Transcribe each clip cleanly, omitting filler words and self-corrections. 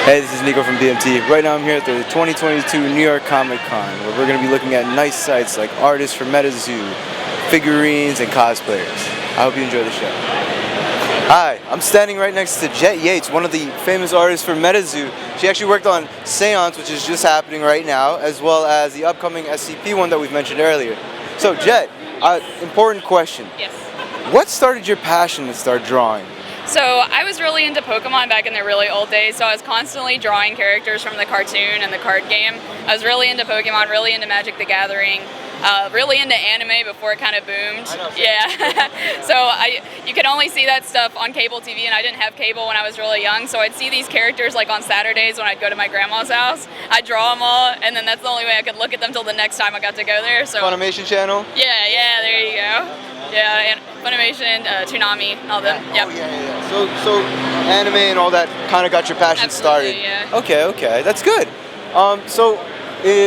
Hey, this is Nico from BMT. Right now I'm here at the 2022 New York Comic Con, where we're going to be looking at nice sites like artists from Metazoo, figurines, and cosplayers. I hope you enjoy the show. Hi, I'm standing right next to Jett Yates, one of the famous artists from Metazoo. She actually worked on Seance, which is just happening right now, as well as the upcoming SCP one that we've mentioned earlier. So Jett, important question. Yes. What started your passion to start drawing? So I was really into Pokemon back in the really old days, so I was constantly drawing characters from the cartoon and the card game. I was really into Pokemon, really into Magic the Gathering, really into anime before it kind of boomed. Yeah. So you could only see that stuff on cable TV, and I didn't have cable when I was really young, so I'd see these characters like on Saturdays when I'd go to my grandma's house. I'd draw them all, and then that's the only way I could look at them till the next time I got to go there. So Funimation channel? Yeah, there you go. Yeah, and Funimation, Toonami, all them. Yep. Oh, yeah. So anime and all that kind of got your passion Absolutely, started. yeah. Okay, that's good.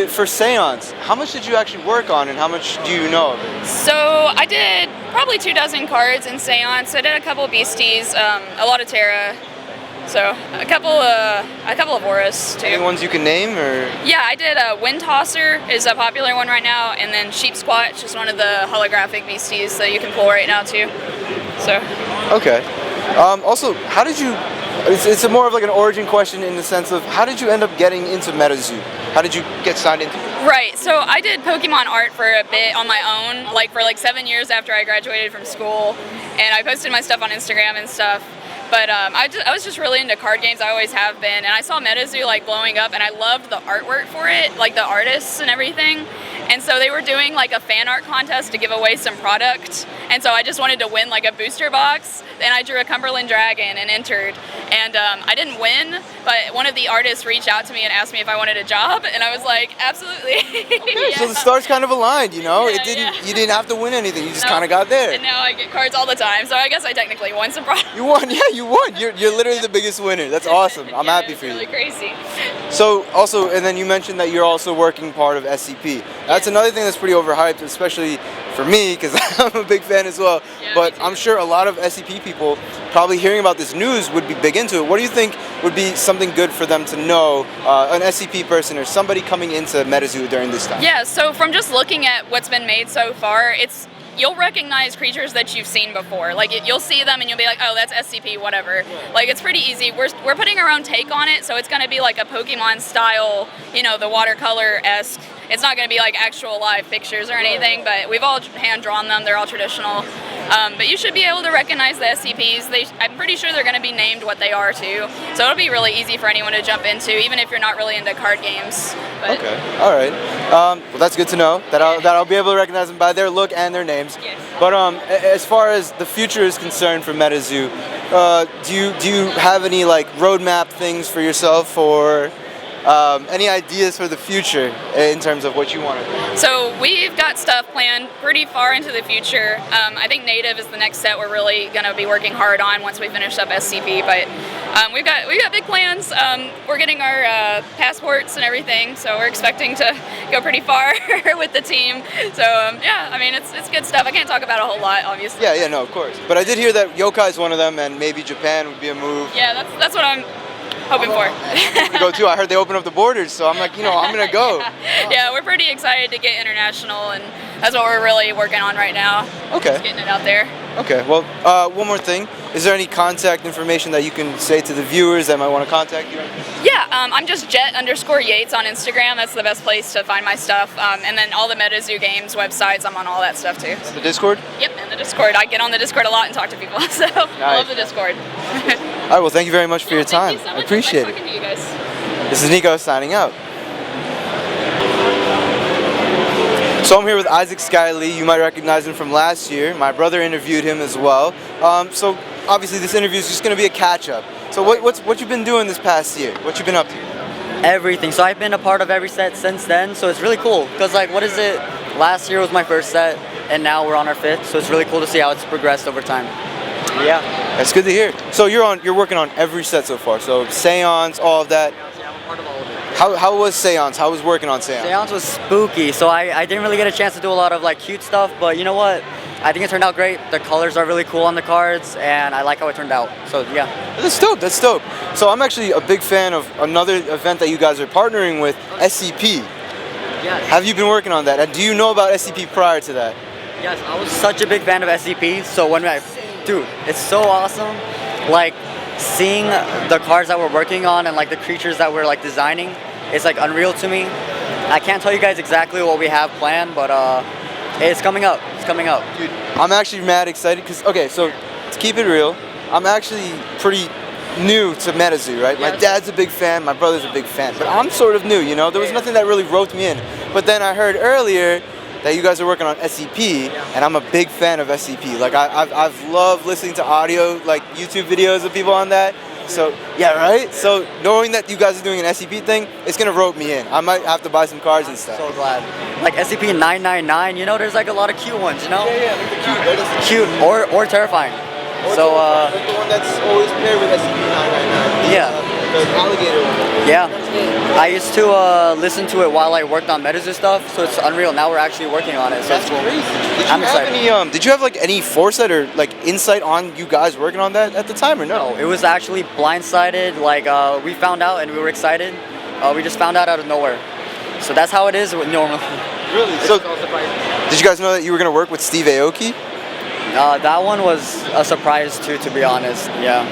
For Seance, how much did you actually work on, and how much do you know of it? So I did probably 24 cards in Seance. I did a couple of Beasties, a lot of Terra. So a couple of Auras too. Any ones you can name, or? Yeah, I did Wind Tosser is a popular one right now, and then Sheep Squatch is one of the holographic Beasties that you can pull right now too. So. Okay. Also, how did you? It's more of like an origin question in the sense of how did you end up getting into Metazoo? How did you get signed into it? Right. So I did Pokemon art for a bit on my own, like for 7 years after I graduated from school, and I posted my stuff on Instagram and stuff. But I was just really into card games. I always have been, and I saw Metazoo blowing up, and I loved the artwork for it, like the artists and everything. And so they were doing a fan art contest to give away some product, and so I just wanted to win a booster box. And I drew a Cumberland Dragon and entered, and I didn't win, but one of the artists reached out to me and asked me if I wanted a job, and I was like, absolutely. Okay, yeah. so the stars kind of aligned, you know. Yeah. You didn't have to win anything. You just kind of got there. And now I get cards all the time, so I guess I technically won some product. You won, yeah, you won. You're literally the biggest winner. That's awesome. I'm happy for you. It's really crazy. So also, and then you mentioned that you're also working part of SCP. That's another thing that's pretty overhyped, especially for me, because I'm a big fan as well. Yeah, but I'm sure a lot of SCP people probably hearing about this news would be big into it. What do you think would be something good for them to know, an SCP person or somebody coming into Metazoo during this time? Yeah, so from just looking at what's been made so far, you'll recognize creatures that you've seen before. You'll see them and you'll be like, oh, that's SCP, whatever. It's pretty easy. We're putting our own take on it, so it's going to be a Pokemon style, the watercolor-esque. It's not going to be actual live pictures or anything, but we've all hand-drawn them. They're all traditional. But you should be able to recognize the SCPs. I'm pretty sure they're going to be named what they are, too. So it'll be really easy for anyone to jump into, even if you're not really into card games. But okay, all right. Well, that's good to know, that I'll be able to recognize them by their look and their names. Yes. But as far as the future is concerned for Metazoo, do you have any roadmap things for yourself, or any ideas for the future in terms of what you want to do? So we've got stuff planned pretty far into the future. I think Native is the next set we're really going to be working hard on once we finish up SCP. But we've got big plans. We're getting our passports and everything, so we're expecting to go pretty far with the team. So yeah, I mean it's good stuff. I can't talk about a whole lot, obviously. Yeah, no, of course. But I did hear that Yokai is one of them, and maybe Japan would be a move. Yeah, that's what I'm hoping for. Go too. I heard they opened up the borders, so I'm like, I'm gonna go. Yeah, we're pretty excited to get international, and that's what we're really working on right now. Okay. Just getting it out there. Okay. Well, one more thing. Is there any contact information that you can say to the viewers that might want to contact you? Yeah, I'm just Jett_Yates on Instagram. That's the best place to find my stuff. And then all the Metazoo games websites, I'm on all that stuff too. The Discord? Yep, and the Discord. I get on the Discord a lot and talk to people, so I love the Discord. All right, well, thank you very much for your time. Thank you so much. I appreciate Nice talking to you guys. This is Nico signing out. So I'm here with Isaac Skyley. You might recognize him from last year. My brother interviewed him as well. So obviously this interview is just going to be a catch-up. So what you been doing this past year? What you been up to? Everything. So I've been a part of every set since then. So it's really cool because what is it? Last year was my first set, and now we're on our fifth. So it's really cool to see how it's progressed over time. Yeah. That's good to hear. So you're working on every set so far. So Seance, all of that. Yeah, I'm a part of all of it. How was Seance? How was working on Seance? Seance was spooky. So I didn't really get a chance to do a lot of cute stuff, but you know what? I think it turned out great. The colors are really cool on the cards, and I like how it turned out. So yeah. That's dope. That's dope. So I'm actually a big fan of another event that you guys are partnering with, SCP. Yes. Have you been working on that? And do you know about SCP prior to that? Yes, I was such a big fan of SCP. So dude, it's so awesome. Like seeing the cards that we're working on and like the creatures that we're like designing, it's like unreal to me. I can't tell you guys exactly what we have planned, but it's coming up. It's coming up. Dude, I'm actually mad excited because, okay, so to keep it real, I'm actually pretty new to Metazoo, right? My dad's a big fan, my brother's a big fan, but I'm sort of new, you know? There was nothing that really roped me in. But then I heard earlier that you guys are working on SCP, and I'm a big fan of SCP. Like, I've loved listening to audio, like YouTube videos of people on that. So, yeah, right? So, knowing that you guys are doing an SCP thing, it's gonna rope me in. I might have to buy some cards and stuff. So glad. Like SCP 999, you know, there's like a lot of cute ones, you know? Yeah, like the cute, right? Cute or terrifying. Or So, like the one that's always paired with SCP-999. Yeah. The alligator one. Yeah. I used to listen to it while I worked on Metazoo stuff, so it's unreal. Now we're actually working on it, so That's it's cool. crazy. I'm excited. Did you have like any foresight or like insight on you guys working on that at the time or no? No, it was actually blindsided. Like we found out and we were excited. We just found out of nowhere. So that's how it is normally. Really? So, did you guys know that you were gonna work with Steve Aoki? That one was a surprise too, to be honest. Yeah.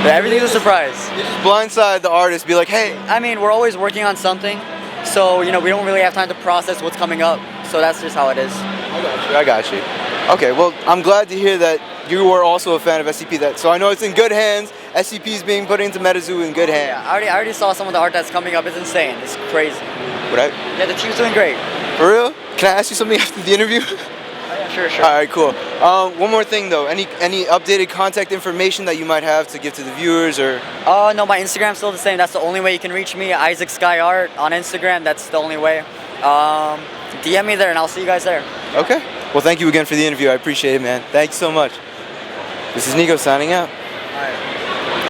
But everything's a surprise. You just blindside the artist, be like, hey. I mean, we're always working on something, so you know we don't really have time to process what's coming up. So that's just how it is. I got you. Okay, well, I'm glad to hear that you were also a fan of SCP. So I know it's in good hands. SCP is being put into Metazoo in good hands. Yeah, I already saw some of the art that's coming up. It's insane. It's crazy. What? Yeah, the team's doing great. For real? Can I ask you something after the interview? Sure. All right, cool. One more thing though. Any updated contact information that you might have to give to the viewers or? No, my Instagram's still the same. That's the only way you can reach me. Isaac Sky Art on Instagram. That's the only way. DM me there, and I'll see you guys there. Okay. Well, thank you again for the interview. I appreciate it, man. Thank you so much. This is Nico signing out.